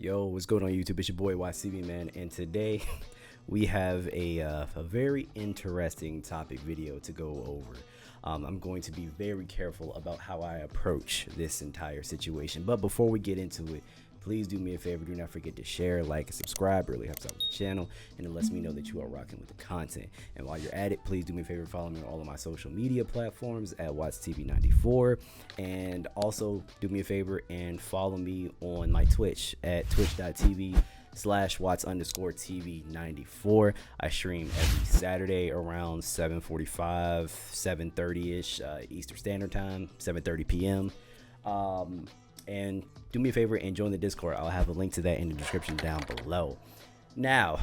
Yo, what's going on YouTube? It's your boy WattsTV, man, and today we have a very interesting topic video to go over. I'm going to be very careful about how I approach this entire situation, but before we get into it, please do me a favor. Do not forget to share, like, and subscribe. It really helps out with the channel, and it lets me know that you are rocking with the content. And while you're at it, please do me a favor. Follow me on all of my social media platforms at WattsTV94. And also do me a favor and follow me on my Twitch at twitch.tv/Watts_TV94. I stream every Saturday around 7:45, 7:30-ish Eastern Standard Time, 7:30 p.m. And do me a favor and join the Discord. I'll have a link to that in the description down below. Now,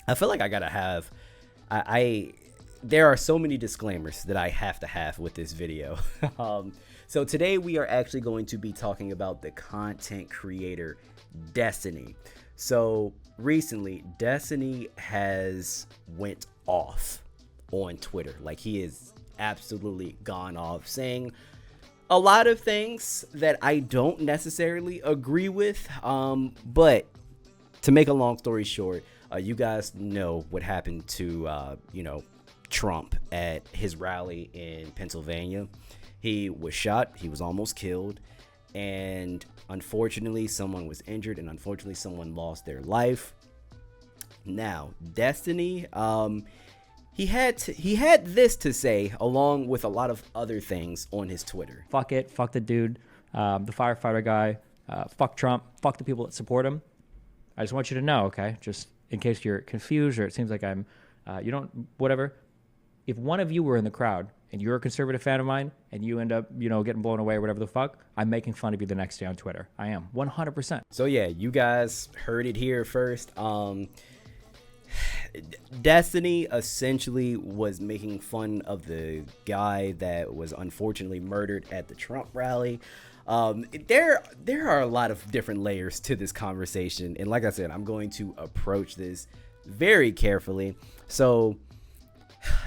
I feel like I gotta have, there are so many disclaimers that I have to have with this video. So today we are actually going to be talking about the content creator Destiny. So recently, Destiny has went off on Twitter. Like, he is absolutely gone off, saying a lot of things that I don't necessarily agree with, but to make a long story short, you guys know what happened to Trump at his rally in Pennsylvania. He was shot, he was almost killed, and unfortunately someone was injured, and unfortunately someone lost their life. Now, Destiny, he had this to say, along with a lot of other things on his Twitter. Fuck it. Fuck the dude, the firefighter guy. Fuck Trump. Fuck the people that support him. I just want you to know, okay? Just in case you're confused or it seems like I'm, whatever. If one of you were in the crowd and you're a conservative fan of mine and you end up, getting blown away or whatever the fuck, I'm making fun of you the next day on Twitter. I am 100%. So yeah, you guys heard it here first. Destiny essentially was making fun of the guy that was unfortunately murdered at the Trump rally. There are a lot of different layers to this conversation, and like I said, I'm going to approach this very carefully. So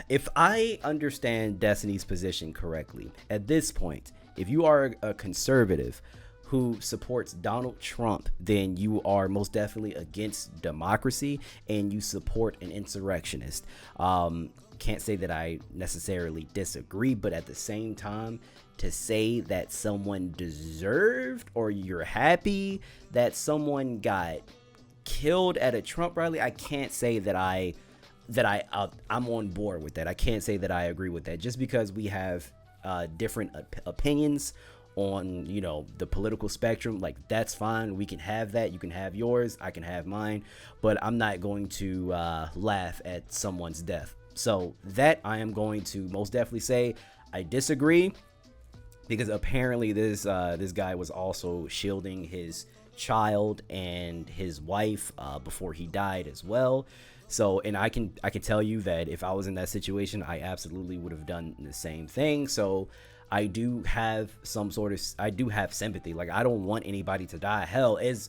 if I understand Destiny's position correctly, at this point, if you are a conservative who supports Donald Trump, then you are most definitely against democracy and you support an insurrectionist. Can't say that I necessarily disagree, but at the same time, to say that someone deserved or you're happy that someone got killed at a Trump rally, I can't say that I'm on board with that. I can't say that I agree with that, just because we have different opinions on the political spectrum. Like, that's fine, we can have that. You can have yours, I can have mine, but I'm not going to laugh at someone's death. So that I am going to most definitely say I disagree, because apparently this guy was also shielding his child and his wife before he died as well. So, and I can tell you that if I was in that situation, I absolutely would have done the same thing. So I do have sympathy. Like, I don't want anybody to die. Hell, as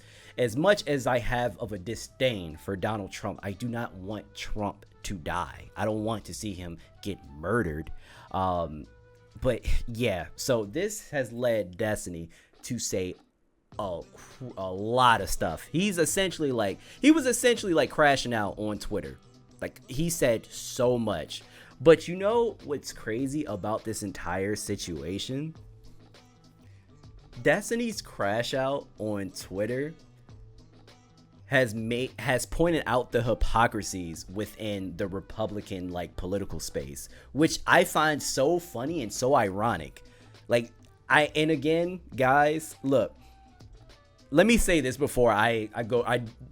much as I have of a disdain for Donald Trump, I do not want Trump to die. I don't want to see him get murdered. But yeah, so this has led Destiny to say a lot of stuff. He was essentially like crashing out on Twitter. Like, he said so much. But you know what's crazy about this entire situation? Destiny's crash out on Twitter has pointed out the hypocrisies within the Republican political space, which I find so funny and so ironic. And again, guys, look, let me say this before I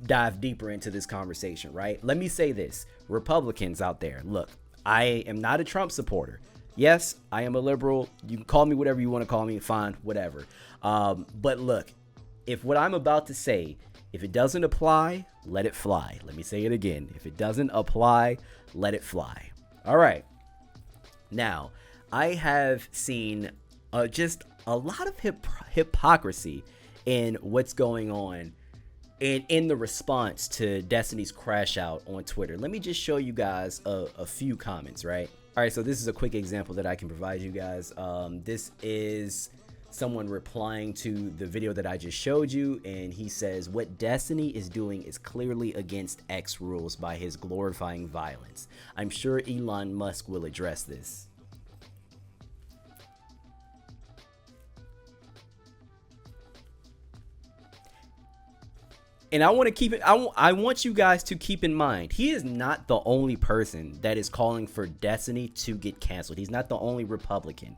dive deeper into this conversation, right? Let me say this, Republicans out there, look, I am not a Trump supporter. Yes, I am a liberal. You can call me whatever you want to call me. Fine, whatever. But look, if what I'm about to say, if it doesn't apply, let it fly. Let me say it again. If it doesn't apply, let it fly. All right. Now, I have seen just a lot of hypocrisy in what's going on and in the response to Destiny's crash out on Twitter. Let me just show you guys a few comments, right? All right, so this is a quick example that I can provide you guys. This is someone replying to the video that I just showed you, and he says, what Destiny is doing is clearly against X rules by his glorifying violence. I'm sure Elon Musk will address this. And I want to keep it, I want you guys to keep in mind, he is not the only person that is calling for Destiny to get canceled. He's not the only Republican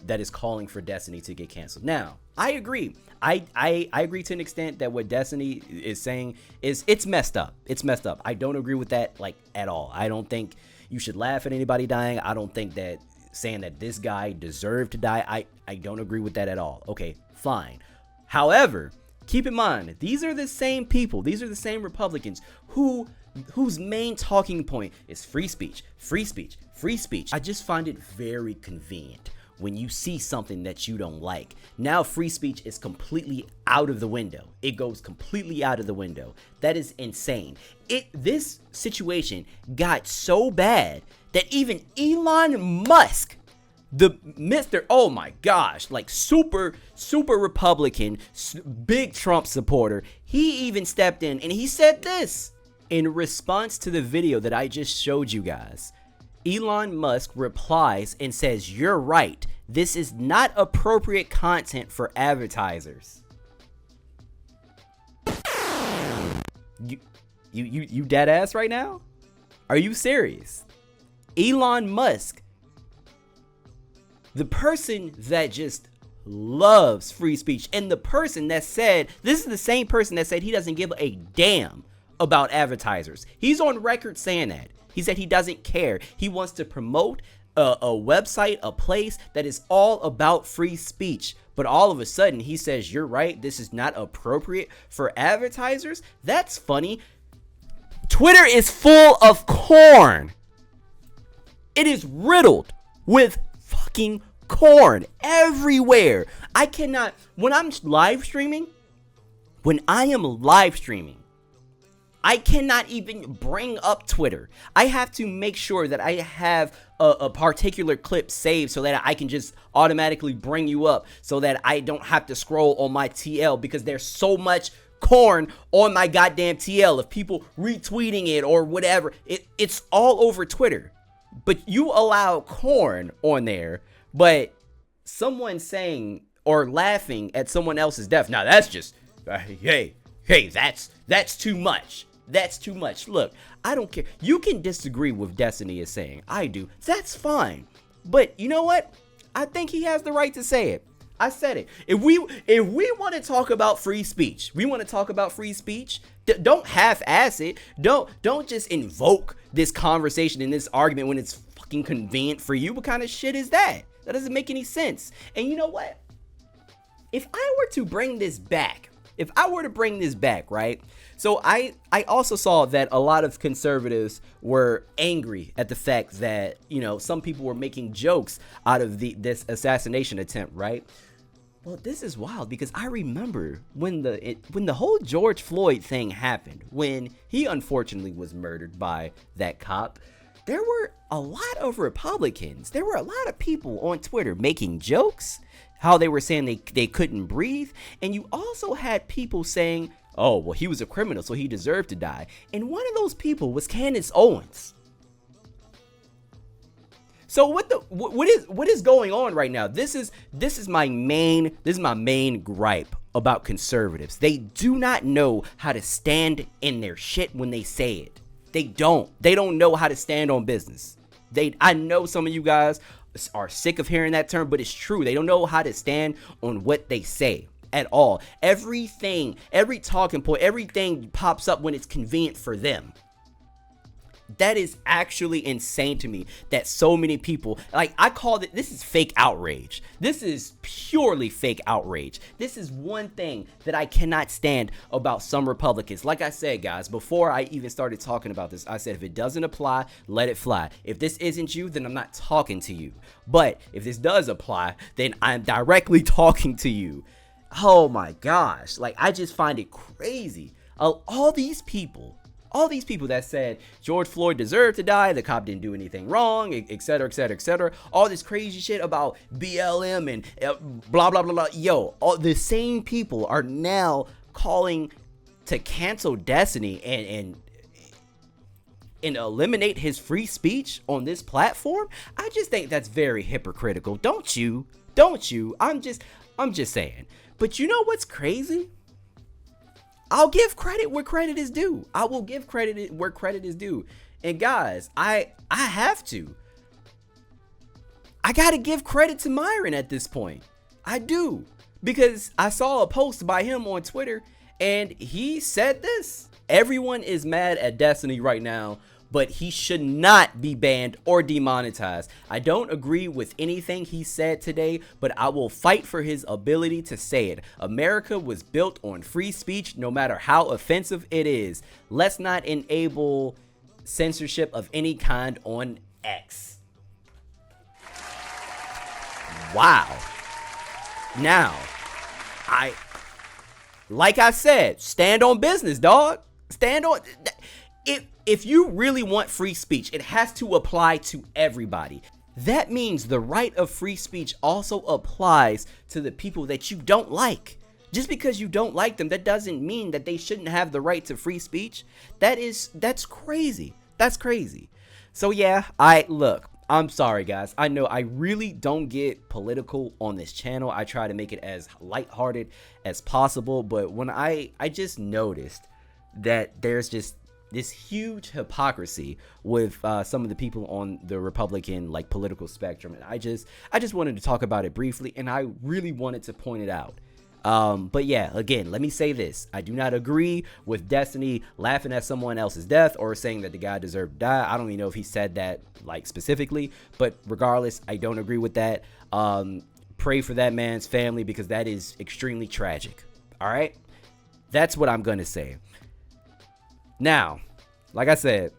that is calling for Destiny to get canceled. Now, I agree. I agree to an extent that what Destiny is saying is it's messed up. It's messed up. I don't agree with that like at all. I don't think you should laugh at anybody dying. I don't think that saying that this guy deserved to die, I don't agree with that at all. Okay, fine. However, keep in mind, these are the same people, these are the same Republicans whose main talking point is free speech, free speech, free speech. I just find it very convenient when you see something that you don't like. Now free speech is completely out of the window. It goes completely out of the window. That is insane. This situation got so bad that even Elon Musk, oh my gosh, like super Republican, big Trump supporter, he even stepped in and he said this in response to the video that I just showed you guys. Elon Musk replies and says, "You're right. This is not appropriate content for advertisers." You dead ass right now? Are you serious? Elon Musk, the person that just loves free speech, and the person that said, this is the same person that said he doesn't give a damn about advertisers. He's on record saying that. He said he doesn't care. He wants to promote a website, a place that is all about free speech. But all of a sudden he says, you're right, this is not appropriate for advertisers. That's funny. Twitter is full of corn. It is riddled with fucking corn everywhere. I cannot, when I am live streaming, I cannot even bring up Twitter. I have to make sure that I have a particular clip saved so that I can just automatically bring you up so that I don't have to scroll on my TL, because there's so much corn on my goddamn TL of people retweeting it or whatever. It's all over Twitter. But you allow corn on there, but someone saying or laughing at someone else's death, now that's just, hey, that's too much. That's too much. Look, I don't care. You can disagree with Destiny is saying. I do. That's fine. But you know what? I think he has the right to say it. I said it. If we want to talk about free speech, don't half-ass it. Don't just invoke this conversation in this argument when it's fucking convenient for you. What kind of shit is that? That doesn't make any sense. And you know what? If I were to bring this back, right? So I also saw that a lot of conservatives were angry at the fact that, you know, some people were making jokes out of this assassination attempt, right? Well, this is wild because I remember when the whole George Floyd thing happened, when he unfortunately was murdered by that cop. There were a lot of Republicans. There were a lot of people on Twitter making jokes, how they were saying they couldn't breathe. And you also had people saying, oh, well, he was a criminal, so he deserved to die. And one of those people was Candace Owens. So what is going on right now? This is my main gripe about conservatives. They do not know how to stand in their shit when they say it. They don't know how to stand on business. I know some of you guys are sick of hearing that term, but it's true. They don't know how to stand on what they say at all. Every talking point, everything pops up when it's convenient for them. That is actually insane to me that so many people, like, I call it, this is fake outrage. This is purely fake outrage. This is one thing that I cannot stand about some Republicans. Like I said, guys, before I even started talking about this, I said, if it doesn't apply, let it fly. If this isn't you, then I'm not talking to you. But if this does apply, then I'm directly talking to you. Oh my gosh. Like, I just find it crazy. All these people All these people that said George Floyd deserved to die, the cop didn't do anything wrong, et cetera, et cetera, et cetera. All this crazy shit about BLM and blah, blah, blah, blah. Yo, all the same people are now calling to cancel Destiny and eliminate his free speech on this platform. I just think that's very hypocritical. Don't you? I'm just saying. But you know what's crazy? I'll give credit where credit is due. I will give credit where credit is due. And guys, I have to. I got to give credit to Myron at this point. I do. Because I saw a post by him on Twitter and he said this. Everyone is mad at Destiny right now, but he should not be banned or demonetized. I don't agree with anything he said today, but I will fight for his ability to say it. America was built on free speech, no matter how offensive it is. Let's not enable censorship of any kind on X. Wow. Now, like I said, stand on business, dog. Stand on. If you really want free speech, it has to apply to everybody. That means the right of free speech also applies to the people that you don't like. Just because you don't like them, that doesn't mean that they shouldn't have the right to free speech. That's crazy. That's crazy. So yeah, I'm sorry guys. I know I really don't get political on this channel. I try to make it as lighthearted as possible, but when I just noticed that there's just this huge hypocrisy with some of the people on the Republican political spectrum, and I just wanted to talk about it briefly, and I really wanted to point it out. But yeah, again, let me say this. I do not agree with Destiny laughing at someone else's death or saying that the guy deserved to die. I don't even know if he said that specifically, but regardless, I don't agree with that. Pray for that man's family because that is extremely tragic. All right, that's what I'm gonna say. Now, like I said,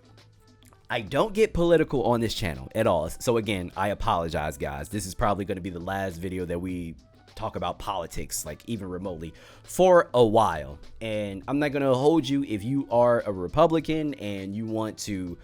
I don't get political on this channel at all. So again, I apologize, guys. This is probably going to be the last video that we talk about politics, even remotely, for a while. And I'm not going to hold you if you are a Republican and you want to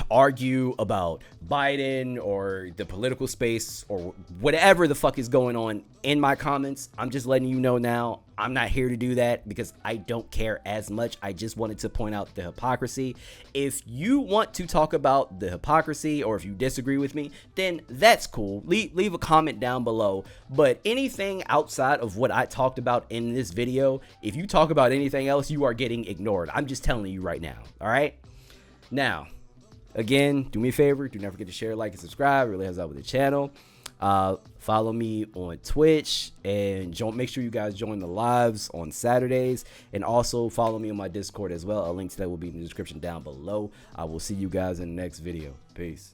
argue about Biden or the political space or whatever the fuck is going on in my comments. I'm just letting you know now, I'm not here to do that because I don't care as much. I just wanted to point out the hypocrisy. If you want to talk about the hypocrisy or if you disagree with me, then that's cool. Leave a comment down below. But anything outside of what I talked about in this video, if you talk about anything else, you are getting ignored. I'm just telling you right now. All right? Now, again, do me a favor. Do not forget to share, like, and subscribe. It really helps out with the channel. Follow me on Twitch and make sure you guys join the lives on Saturdays, and also follow me on my Discord as well. A link to that will be in the description down below. I will see you guys in the next video. Peace.